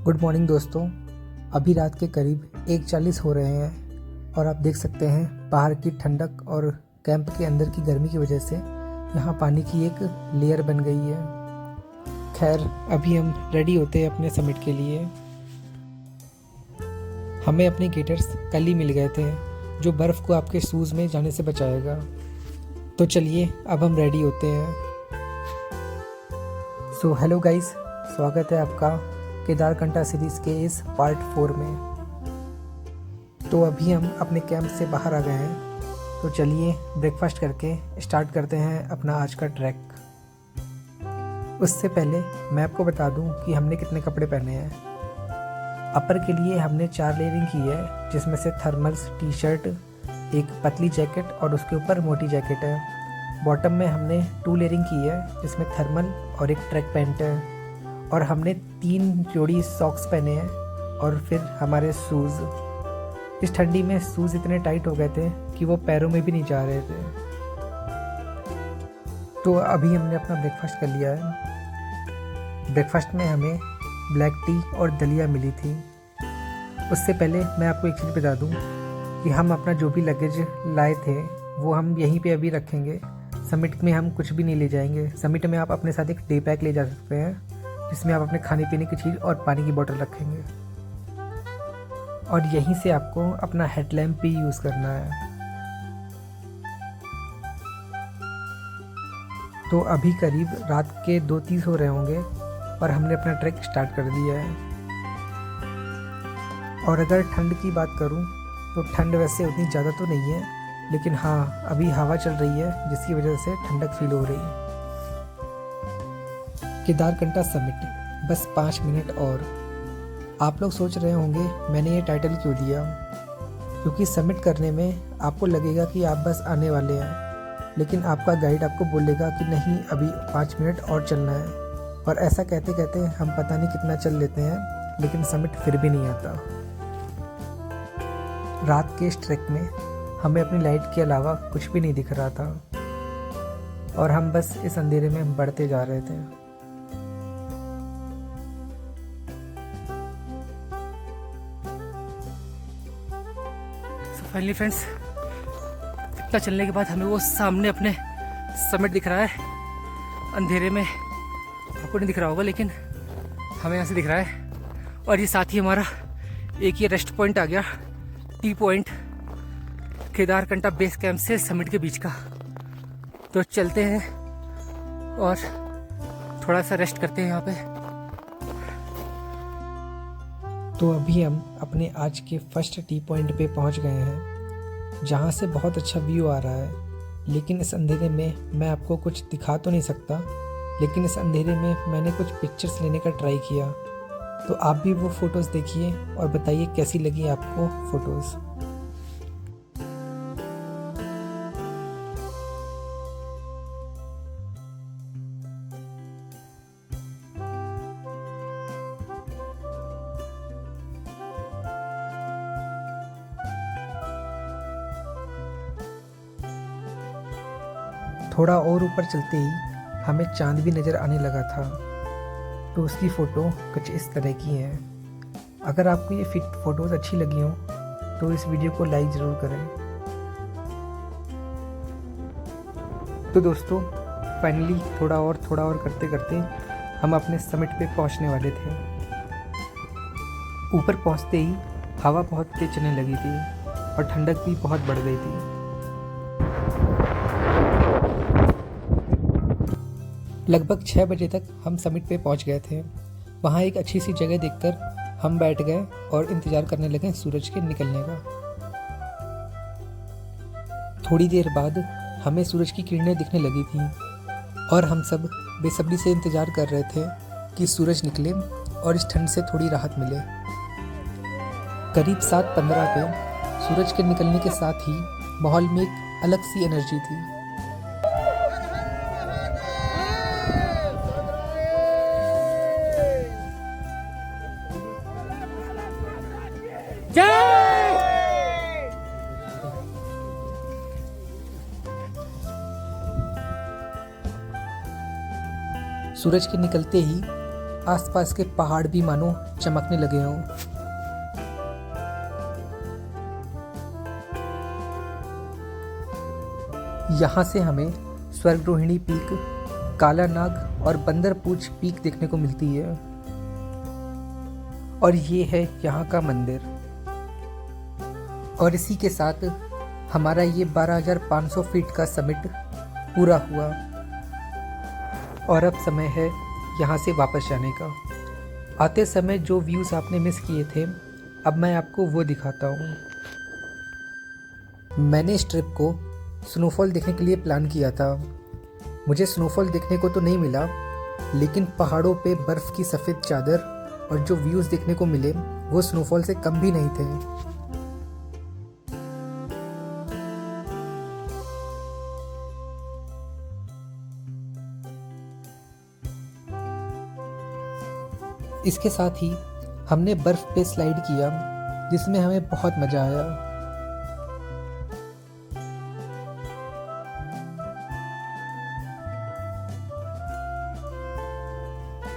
Good morning दोस्तों। अभी रात के करीब 1:40 हो रहे हैं और आप देख सकते हैं बाहर की ठंडक और कैंप के अंदर की गर्मी की वजह से यहाँ पानी की एक लेयर बन गई है। खैर, अभी हम रेडी होते हैं अपने समिट के लिए। हमें अपने गेटर्स कल ही मिल गए थे जो बर्फ़ को आपके शूज़ में जाने से बचाएगा। तो चलिए अब हम रेडी होते हैं। सो हेलो गाइस, स्वागत है आपका केदारकंठा सीरीज़ के इस पार्ट 4 में। तो अभी हम अपने कैंप से बाहर आ गए हैं, तो चलिए ब्रेकफास्ट करके स्टार्ट करते हैं अपना आज का ट्रैक। उससे पहले मैं आपको बता दूं कि हमने कितने कपड़े पहने हैं। अपर के लिए हमने 4 लेयरिंग की है, जिसमें से थर्मल्स, टी शर्ट, एक पतली जैकेट और उसके ऊपर मोटी जैकेट है। बॉटम में हमने 2 लेयरिंग की है, जिसमें थर्मल और एक ट्रैक पैंट है। और हमने 3 जोड़ी सॉक्स पहने हैं और फिर हमारे शूज़। इस ठंडी में शूज़ इतने टाइट हो गए थे कि वो पैरों में भी नहीं जा रहे थे। तो अभी हमने अपना ब्रेकफास्ट कर लिया है। ब्रेकफास्ट में हमें ब्लैक टी और दलिया मिली थी। उससे पहले मैं आपको एक चीज़ बता दूं कि हम अपना जो भी लगेज लाए थे वो हम यहीं पे अभी रखेंगे। समिट में हम कुछ भी नहीं ले जाएंगे। समिट में आप अपने साथ एक डे पैक ले जा सकते हैं, जिसमें आप अपने खाने पीने की चीज़ और पानी की बोतल रखेंगे। और यहीं से आपको अपना हेडलैम्प भी यूज़ करना है। तो अभी करीब रात के 2-3 हो रहे होंगे और हमने अपना ट्रैक स्टार्ट कर दिया है। और अगर ठंड की बात करूं तो ठंड वैसे उतनी ज़्यादा तो नहीं है, लेकिन हाँ, अभी हवा चल रही है जिसकी वजह से ठंडक फील हो रही है। केदारकंठा समिट, बस 5 मिनट और। आप लोग सोच रहे होंगे मैंने ये टाइटल क्यों दिया, क्योंकि समिट करने में आपको लगेगा कि आप बस आने वाले हैं, लेकिन आपका गाइड आपको बोलेगा कि नहीं, अभी 5 मिनट और चलना है। और ऐसा कहते कहते हम पता नहीं कितना चल लेते हैं, लेकिन समिट फिर भी नहीं आता। रात के इस ट्रैक में हमें अपनी लाइट के अलावा कुछ भी नहीं दिख रहा था और हम बस इस अंधेरे में बढ़ते जा रहे थे। फाइनली फ्रेंड्स, इतना चलने के बाद हमें वो सामने अपने समिट दिख रहा है। अंधेरे में आपको नहीं दिख रहा होगा, लेकिन हमें यहाँ से दिख रहा है। और ये साथ ही हमारा एक ये रेस्ट पॉइंट आ गया, T point, Kedarkantha base camp से समिट के बीच का। तो चलते हैं और थोड़ा सा रेस्ट करते हैं यहाँ पे। तो अभी हम अपने आज के फर्स्ट टी पॉइंट पे पहुंच गए हैं, जहां से बहुत अच्छा व्यू आ रहा है। लेकिन इस अंधेरे में मैं आपको कुछ दिखा तो नहीं सकता, लेकिन इस अंधेरे में मैंने कुछ पिक्चर्स लेने का ट्राई किया। तो आप भी वो फ़ोटोज़ देखिए और बताइए कैसी लगी आपको फ़ोटोज़। थोड़ा और ऊपर चलते ही हमें चांद भी नज़र आने लगा था। तो उसकी फ़ोटो कुछ इस तरह की है। अगर आपको ये फ़ोटोज़ अच्छी लगी हो तो इस वीडियो को लाइक ज़रूर करें। तो दोस्तों, फाइनली थोड़ा और करते करते हम अपने समिट पे पहुंचने वाले थे। ऊपर पहुंचते ही हवा बहुत तेज चलने लगी थी और ठंडक भी बहुत बढ़ गई थी। लगभग 6 बजे तक हम समिट पे पहुंच गए थे। वहाँ एक अच्छी सी जगह देखकर हम बैठ गए और इंतज़ार करने लगे सूरज के निकलने का। थोड़ी देर बाद हमें सूरज की किरणें दिखने लगी थी और हम सब बेसब्री से इंतज़ार कर रहे थे कि सूरज निकले और इस ठंड से थोड़ी राहत मिले। करीब 7:15 पे सूरज के निकलने के साथ ही माहौल में एक अलग सी एनर्जी थी। सूरज के निकलते ही आसपास के पहाड़ भी मानो चमकने लगे हों। यहाँ से हमें स्वर्गरोहिणी पीक, काला नाग और बंदर पूछ पीक देखने को मिलती है। और ये है यहाँ का मंदिर। और इसी के साथ हमारा ये 12,500 फीट का समिट पूरा हुआ। और अब समय है यहाँ से वापस जाने का। आते समय जो व्यूज़ आपने मिस किए थे, अब मैं आपको वो दिखाता हूँ। मैंने इस ट्रिप को स्नोफॉल देखने के लिए प्लान किया था। मुझे स्नोफॉल देखने को तो नहीं मिला, लेकिन पहाड़ों पे बर्फ़ की सफ़ेद चादर और जो व्यूज़ देखने को मिले वो स्नोफॉल से कम भी नहीं थे। इसके साथ ही हमने बर्फ़ पे स्लाइड किया, जिसमें हमें बहुत मज़ा आया।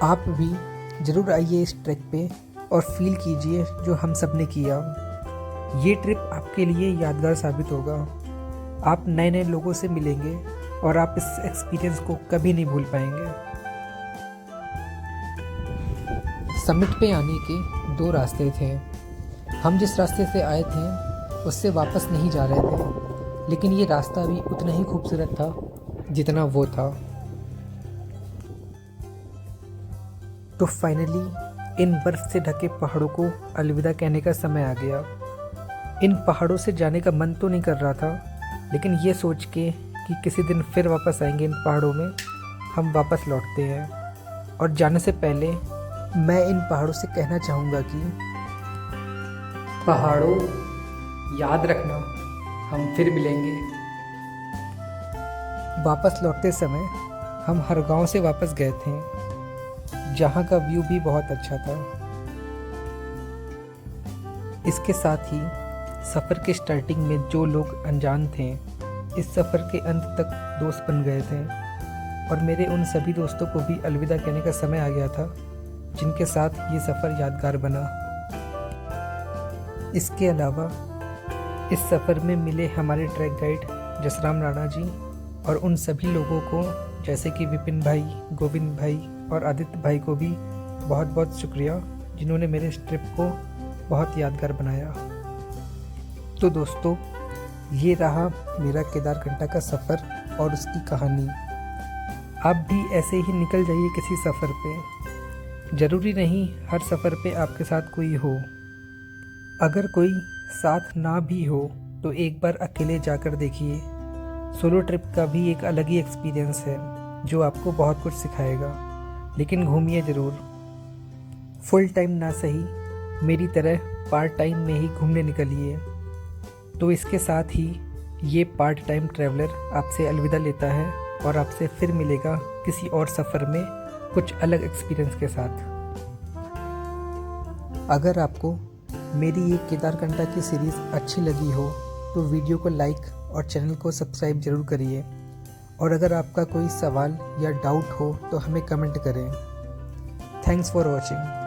आप भी ज़रूर आइए इस ट्रैक पे और फील कीजिए जो हम सब ने किया। ये ट्रिप आपके लिए यादगार साबित होगा। आप नए नए लोगों से मिलेंगे और आप इस एक्सपीरियंस को कभी नहीं भूल पाएंगे। समिट पे आने के 2 रास्ते थे। हम जिस रास्ते से आए थे उससे वापस नहीं जा रहे थे, लेकिन ये रास्ता भी उतना ही खूबसूरत था जितना वो था। तो फाइनली इन बर्फ़ से ढके पहाड़ों को अलविदा कहने का समय आ गया। इन पहाड़ों से जाने का मन तो नहीं कर रहा था, लेकिन ये सोच के कि किसी दिन फिर वापस आएंगे इन पहाड़ों में, हम वापस लौटते हैं। और जाने से पहले मैं इन पहाड़ों से कहना चाहूँगा कि पहाड़ों, याद रखना, हम फिर मिलेंगे। वापस लौटते समय हम हर गांव से वापस गए थे, जहाँ का व्यू भी बहुत अच्छा था। इसके साथ ही सफ़र के स्टार्टिंग में जो लोग अनजान थे, इस सफ़र के अंत तक दोस्त बन गए थे। और मेरे उन सभी दोस्तों को भी अलविदा कहने का समय आ गया था, जिनके साथ ये सफ़र यादगार बना। इसके अलावा इस सफ़र में मिले हमारे ट्रैक गाइड जसराम राणा जी और उन सभी लोगों को, जैसे कि विपिन भाई, गोविंद भाई और आदित्य भाई को भी बहुत बहुत शुक्रिया, जिन्होंने मेरे इस ट्रिप को बहुत यादगार बनाया। तो दोस्तों, ये रहा मेरा केदारकंठा का सफ़र और उसकी कहानी। आप भी ऐसे ही निकल जाइए किसी सफ़र पे। ज़रूरी नहीं हर सफ़र पे आपके साथ कोई हो। अगर कोई साथ ना भी हो तो एक बार अकेले जाकर देखिए। सोलो ट्रिप का भी एक अलग ही एक्सपीरियंस है, जो आपको बहुत कुछ सिखाएगा। लेकिन घूमिए ज़रूर। फुल टाइम ना सही, मेरी तरह पार्ट टाइम में ही घूमने निकलिए। तो इसके साथ ही ये पार्ट टाइम ट्रैवलर आपसे अलविदा लेता है और आपसे फिर मिलेगा किसी और सफ़र में कुछ अलग एक्सपीरियंस के साथ। अगर आपको मेरी ये केदारकंठा की सीरीज़ अच्छी लगी हो तो वीडियो को लाइक और चैनल को सब्सक्राइब ज़रूर करिए। और अगर आपका कोई सवाल या डाउट हो तो हमें कमेंट करें। Thanks for watching.